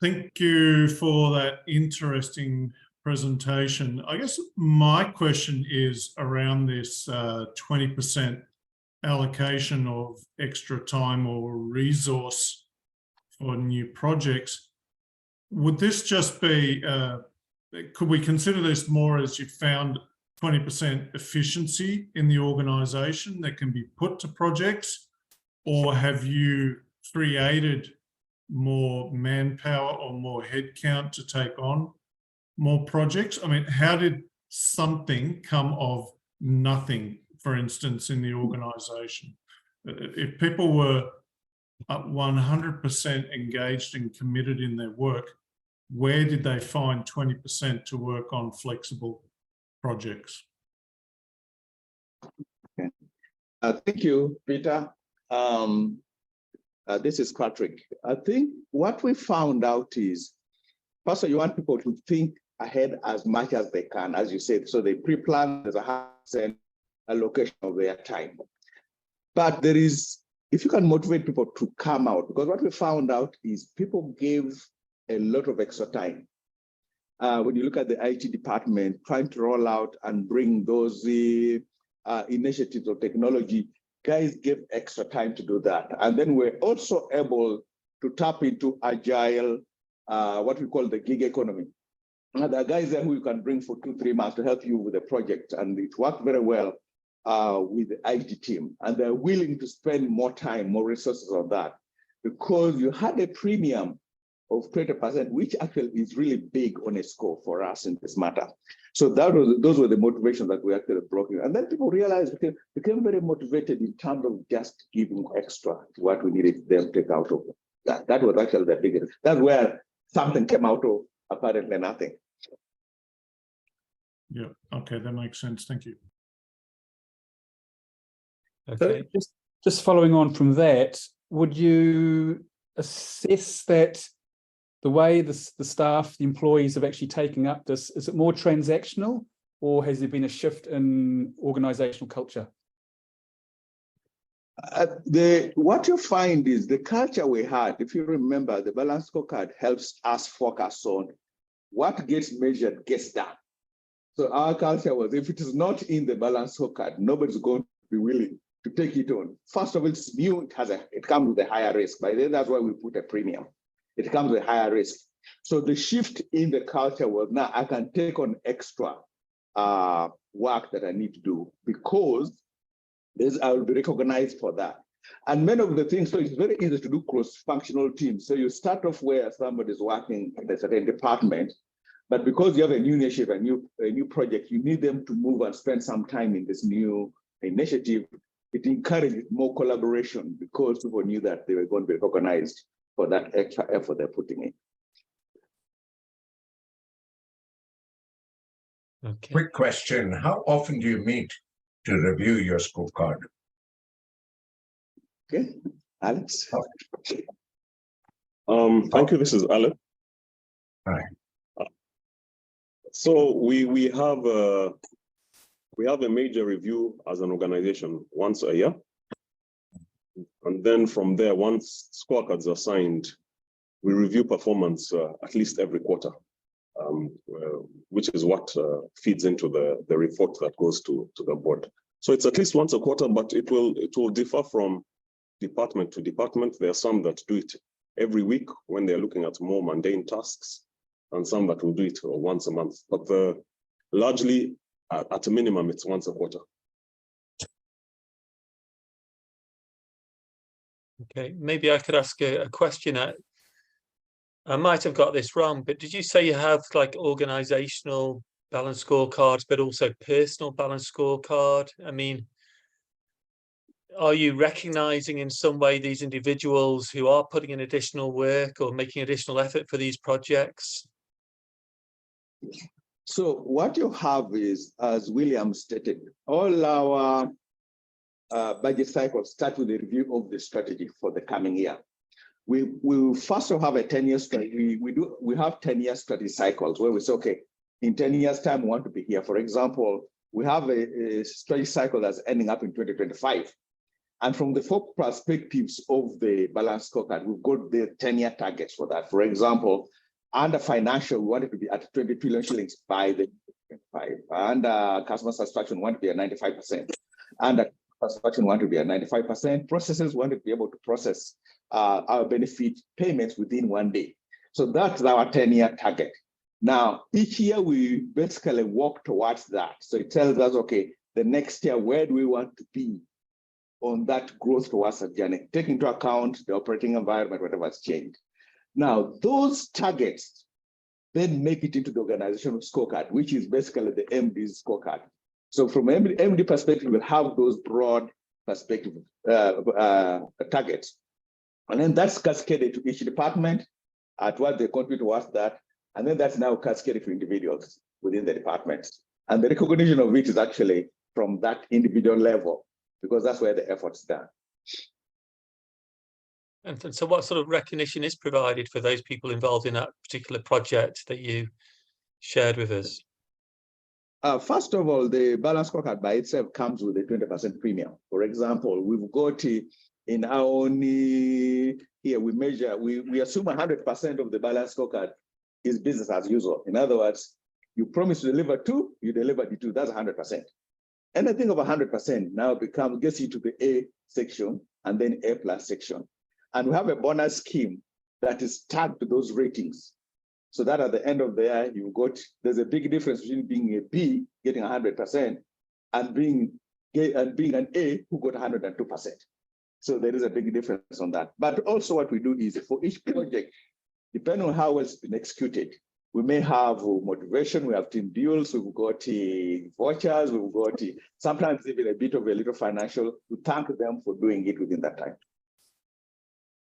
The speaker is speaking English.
Thank you for that interesting presentation. I guess my question is around this 20% allocation of extra time or resource for new projects. Would this just be, could we consider this more as you found 20% efficiency in the organisation that can be put to projects, or have you created more manpower or more headcount to take on more projects? I mean, how did something come of nothing, for instance, in the organisation? If people were 100% engaged and committed in their work, where did they find 20% to work on flexible projects? Okay. Thank you, Peter. This is Patrick. I think what we found out is, first of all, you want people to think ahead as much as they can, as you said, so they pre-plan as a 100% allocation of their time. But there is, if you can motivate people to come out, because what we found out is people gave a lot of extra time. When you look at the IT department, trying to roll out and bring those initiatives of technology, guys give extra time to do that. And then we're also able to tap into agile, what we call the gig economy. And there are guys there who you can bring for 2-3 months to help you with the project. And it worked very well with the IT team. And they're willing to spend more time, more resources on that, because you had a premium of 20%, which actually is really big on a score for us in this matter. So those were the motivations that we actually broke in. And then people realized, became very motivated in terms of just giving extra to what we needed them to take out of that. That was actually the biggest. That's where something came out of apparently nothing. Yeah, okay, that makes sense. Thank you. Okay, just following on from that, would you assess that the way the staff, the employees have actually taken up this, is it more transactional, or has there been a shift in organizational culture? What you find is the culture we had, if you remember, the balance scorecard helps us focus on what gets measured gets done. So our culture was, if it is not in the balance scorecard, nobody's going to be willing to take it on. First of all, it's new, it comes with a higher risk. By then, that's why we put a premium. It comes with higher risk. So the shift in the culture was, now I can take on extra work that I need to do because I will be recognized for that. And many of the things, so it's very easy to do cross-functional teams. So you start off where somebody's working in a certain department, but because you have a new initiative, a new project, you need them to move and spend some time in this new initiative. It encourages more collaboration because people knew that they were going to be recognized for that extra effort they're putting in. Okay. Quick question. How often do you meet to review your scorecard? Okay, Alex. Thank you. This is Alex. Hi. So we have a major review as an organization once a year. And then from there, once scorecards are signed, we review performance at least every quarter, which is what feeds into the report that goes to the board. So it's at least once a quarter, but it will differ from department to department. There are some that do it every week when they're looking at more mundane tasks, and some that will do it once a month. But largely, at a minimum, it's once a quarter. Okay, maybe I could ask a question. I might have got this wrong, but did you say you have like organizational balance scorecards, but also personal balance scorecard? I mean, are you recognizing in some way these individuals who are putting in additional work or making additional effort for these projects? So what you have is, as William stated, all our budget cycles start with a review of the strategy for the coming year. We first have a 10-year strategy. We have 10-year strategy cycles where we say, okay, in 10 years' time, we want to be here. For example, we have a strategy cycle that's ending up in 2025. And from the 4 perspectives of the balanced scorecard, we've got the 10-year targets for that. For example, under financial, we want it to be at 20 trillion shillings by the 25. Under customer satisfaction, we want to be at 95%. Under satisfaction, we want to be at 95%. Processes, we want to be able to process our benefit payments within 1 day. So that's our 10-year target. Now, each year we basically work towards that. So it tells us, okay, the next year, where do we want to be on that growth towards that journey, take into account the operating environment, whatever has changed. Now, those targets then make it into the organizational scorecard, which is basically the MD's scorecard. So from MD perspective, we'll have those broad perspective targets. And then that's cascaded to each department at what they contribute towards that. And then that's now cascaded to individuals within the departments. And the recognition of it is actually from that individual level, because that's where the effort's done. And so what sort of recognition is provided for those people involved in that particular project that you shared with us? First of all, the balance scorecard by itself comes with a 20% premium. For example, we've got in our own here, we measure, we assume 100% of the balance scorecard is business as usual. In other words, you promise to deliver 2, you deliver the 2, that's 100%. Anything of 100% now gets you to the A section and then A+ section. And we have a bonus scheme that is tagged to those ratings. So that at the end of the year, there's a big difference between being a B, getting 100%, and being an A who got 102%. So there is a big difference on that. But also what we do is for each project, depending on how well it's been executed, we may have motivation, we have team deals, we've got vouchers, we've got sometimes even a bit of a little financial to thank them for doing it within that time.